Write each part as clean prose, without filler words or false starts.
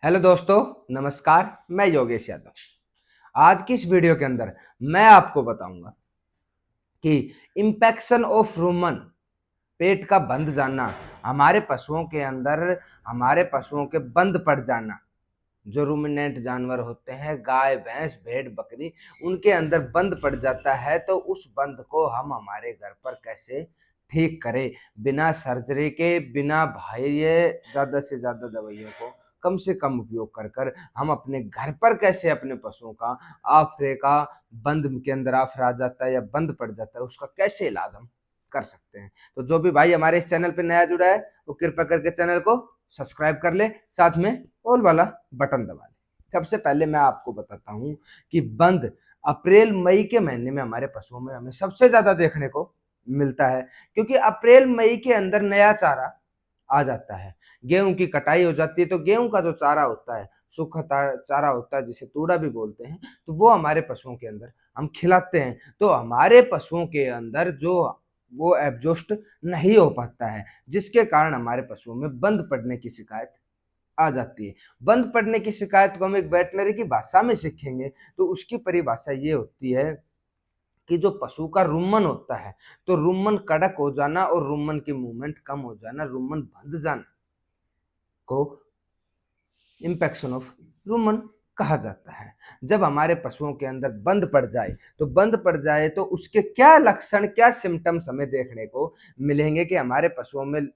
Hello दोस्तों, नमस्कार। मैं योगेश यादव। आज की इस वीडियो के अंदर मैं आपको बताऊंगा कि इम्पेक्शन ऑफ रूमन, पेट का बंद जाना, हमारे पशुओं के अंदर, हमारे पशुओं के बंद पड़ जाना। जो रूमिनेंट जानवर होते हैं, गाय भैंस भेड़ बकरी, उनके अंदर बंद पड़ जाता है। तो उस बंद को हम हमारे घर पर कैसे ठीक करें, बिना सर्जरी के, बिना बाह्य ज्यादा से ज्यादा दवाइयों को कम से कम उपयोग कर कर हम अपने घर पर कैसे अपने पशुओं का आफरे का, बंद के अंदर आफरा आ जाता है या बंद पड़ जाता है, उसका कैसे इलाज हम कर सकते हैं। तो जो भी भाई हमारे इस चैनल पे नया जुड़ा है वो कृपया करके चैनल को सब्सक्राइब कर ले, साथ में ऑल वाला बटन दबा ले। सबसे पहले मैं आपको बताता हूं कि बंद अप्रैल मई के महीने में हमारे पशुओं में हमें सबसे ज्यादा देखने को मिलता है, क्योंकि अप्रैल मई के अंदर नया चारा आ जाता है। गेहूं की कटाई हो जाती है, तो गेहूं का जो चारा होता है, सूखा चारा होता है जिसे तूड़ा भी बोलते हैं, तो वो हमारे पशुओं के अंदर हम खिलाते हैं। तो हमारे पशुओं के अंदर जो वो एब्जॉस्ट नहीं हो पाता है, जिसके कारण हमारे पशुओं में बंद पड़ने की शिकायत आ जाती है। बंद पड़ने की शिकायत को हम एक वेटनरी की भाषा में सीखेंगे तो उसकी परिभाषा ये होती है कि जो पशु का रुमन होता है, तो रुमन कड़क हो जाना और रुमन की मूवमेंट कम हो जाना, रुमन बंध जाना को इंफेक्शन ऑफ रुमन कहा जाता है। जब हमारे पशुओं के अंदर बंद पड़ जाए, तो बंद पड़ जाए तो उसके क्या लक्षण, क्या सिम्टम्स हमें देखने को मिलेंगे कि हमारे पशुओं में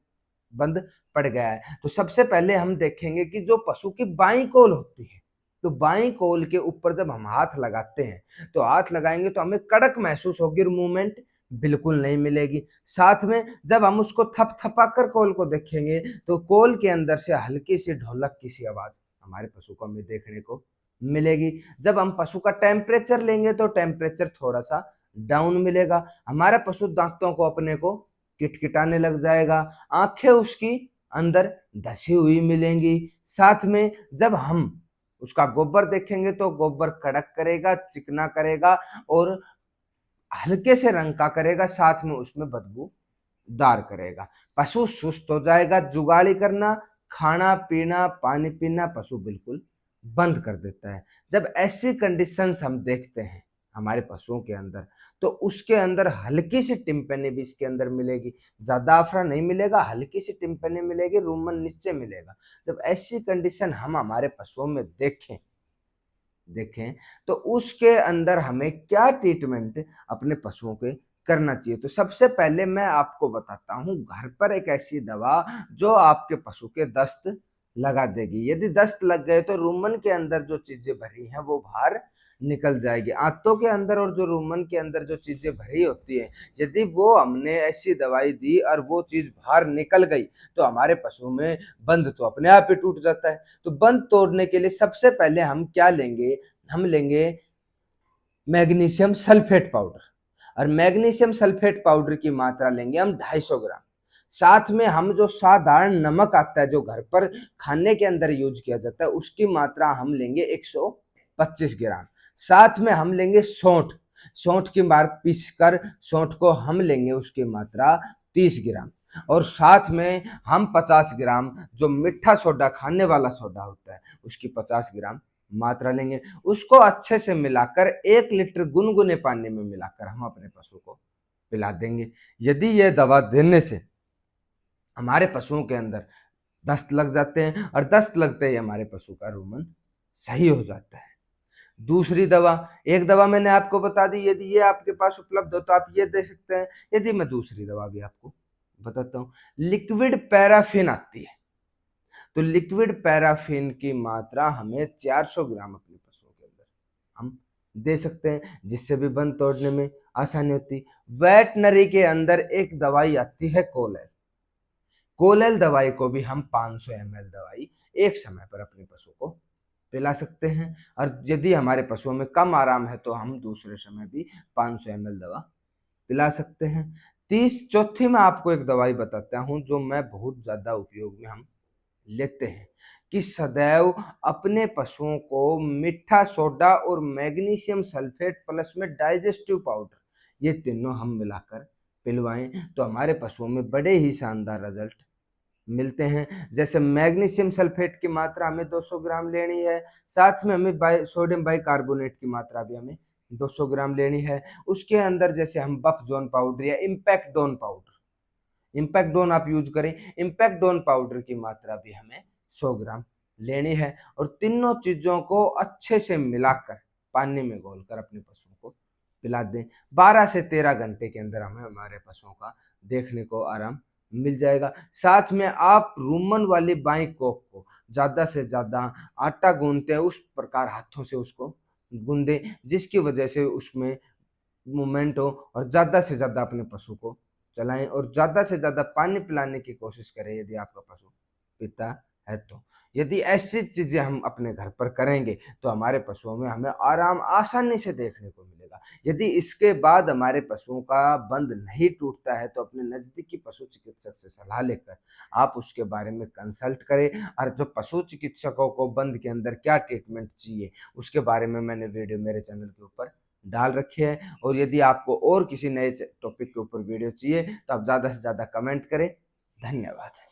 बंद पड़ गया है। तो सबसे पहले हम देखेंगे कि जो पशु की बाईं कोल होती है, तो बाईं कोल के ऊपर जब हम हाथ लगाते हैं, तो हाथ लगाएंगे तो हमें कड़क महसूस होगी, मूवमेंट बिल्कुल नहीं मिलेगी। साथ में जब हम उसको थपथपा कर कोल को देखेंगे, तो कोल के अंदर से हल्की सी ढोलक की सी आवाज हमारे पशु को हमें देखने को मिलेगी। जब हम पशु का टेम्परेचर लेंगे तो टेम्परेचर थोड़ा सा डाउन मिलेगा। हमारा पशु दांतों को अपने को किटकिटाने लग जाएगा, आंखें उसकी अंदर धसी हुई मिलेंगी। साथ में जब हम उसका गोबर देखेंगे तो गोबर कड़क करेगा, चिकना करेगा और हल्के से रंग का करेगा, साथ में उसमें बदबू दार करेगा। पशु सुस्त हो जाएगा, जुगाली करना, खाना पीना, पानी पीना पशु बिल्कुल बंद कर देता है। जब ऐसी कंडीशंस हम देखते हैं हमारे पशुओं के अंदर, तो उसके अंदर हल्की सी टिम्पनी भी इसके अंदर मिलेगी, ज्यादा अफरा नहीं मिलेगा, हल्की सी टिम्पनी मिलेगी, रूमन नीचे मिलेगा। जब ऐसी कंडीशन हम हमारे पशुओं में देखें तो उसके अंदर हमें क्या ट्रीटमेंट अपने पशुओं के करना चाहिए। तो सबसे पहले मैं आपको बताता हूं घर पर एक ऐसी दवा जो आपके पशु के दस्त लगा देगी। यदि दस्त लग गए तो रूमन के अंदर जो चीजें भरी हैं वो बाहर निकल जाएगी। आंतों के अंदर और जो रूमन के अंदर जो चीजें भरी होती है, यदि वो हमने ऐसी दवाई दी और वो चीज बाहर निकल गई, तो हमारे पशु में बंध तो अपने आप ही टूट जाता है। तो बंध तोड़ने के लिए सबसे पहले हम क्या लेंगे, हम लेंगे मैग्नीशियम सल्फेट पाउडर। और मैग्नीशियम सल्फेट पाउडर की मात्रा लेंगे हम 250 ग्राम। साथ में हम जो साधारण नमक आता है जो घर पर खाने के अंदर यूज किया जाता है, उसकी मात्रा हम लेंगे 125 ग्राम। साथ में हम लेंगे सौंठ, सौंठ की बार पीस कर सौंठ को हम लेंगे, उसकी मात्रा 30 ग्राम। और साथ में हम 50 ग्राम जो मीठा सोडा, खाने वाला सोडा होता है, उसकी 50 ग्राम मात्रा लेंगे। उसको अच्छे से मिलाकर 1 लीटर गुनगुने पानी में मिलाकर हम अपने पशु को पिला देंगे। यदि यह दवा देने से हमारे पशुओं के अंदर दस्त लग जाते हैं और दस्त लगते ही हमारे पशु का रूमन सही हो जाता है। दूसरी दवा, एक दवा मैंने आपको बता दी, यदि ये आपके पास उपलब्ध हो तो आप ये दे सकते हैं। यदि मैं दूसरी दवा भी आपको बताता हूँ, लिक्विड पैराफिन आती है। तो लिक्विड पैराफिन की मात्रा हमें 400 ग्राम अपने पशुओं के अंदर हम दे सकते हैं, जिससे भी बंद तोड़ने में आसानी होती। वेटनरी के अंदर एक दवाई आती है कोलेल, कोलेल दवाई को भी हम 500 ml दवाई एक समय पर अपने पशु को पिला सकते हैं। और यदि हमारे पशुओं में कम आराम है तो हम दूसरे समय भी 500 ml दवा पिला सकते हैं। चौथी में आपको एक दवाई बताता हूं जो मैं बहुत ज्यादा उपयोग में हम लेते हैं, कि सदैव अपने पशुओं को मीठा सोडा और मैग्नीशियम सल्फेट प्लस में डाइजेस्टिव पाउडर, ये तीनों हम मिलाकर पिलवाएं, तो हमारे पशुओं में बड़े ही शानदार रिजल्ट मिलते हैं। जैसे मैग्नीशियम सल्फेट की मात्रा हमें 200 ग्राम लेनी है, साथ में हमें सोडियम बाइकार्बोनेट की मात्रा भी हमें 200 ग्राम लेनी है। उसके अंदर जैसे हम बफ जोन पाउडर या इम्पैक्टडोन पाउडर, इम्पैक्टडोन आप यूज करें, इम्पैक्टडोन पाउडर की मात्रा भी हमें 100 ग्राम लेनी है। और तीनों चीजों को अच्छे से मिलाकर पानी में घोलकर अपने पशुओं को पिला दें। 12 से 13 घंटे के अंदर हमें हमारे पशुओं का देखने को आराम मिल जाएगा। साथ में आप रूमन वाली बाई कोक को ज्यादा से ज्यादा आटा गूंदते हैं उस प्रकार हाथों से उसको गूंदें, जिसकी वजह से उसमें मूवमेंट हो, और ज्यादा से ज्यादा अपने पशु को चलाएं और ज्यादा से ज्यादा पानी पिलाने की कोशिश करें यदि आपका पशु पीता है तो। यदि ऐसी चीजें हम अपने घर पर करेंगे तो हमारे पशुओं में हमें आराम आसानी से देखने को मिलेगा। यदि इसके बाद हमारे पशुओं का बंद नहीं टूटता है तो अपने नजदीकी पशु चिकित्सक से सलाह लेकर आप उसके बारे में कंसल्ट करें। और जो पशु चिकित्सकों को बंद के अंदर क्या ट्रीटमेंट चाहिए उसके बारे में मैंने वीडियो मेरे चैनल के ऊपर डाल रखे हैं। और यदि आपको और किसी नए टॉपिक के ऊपर वीडियो चाहिए तो आप ज़्यादा से ज़्यादा कमेंट करें। धन्यवाद।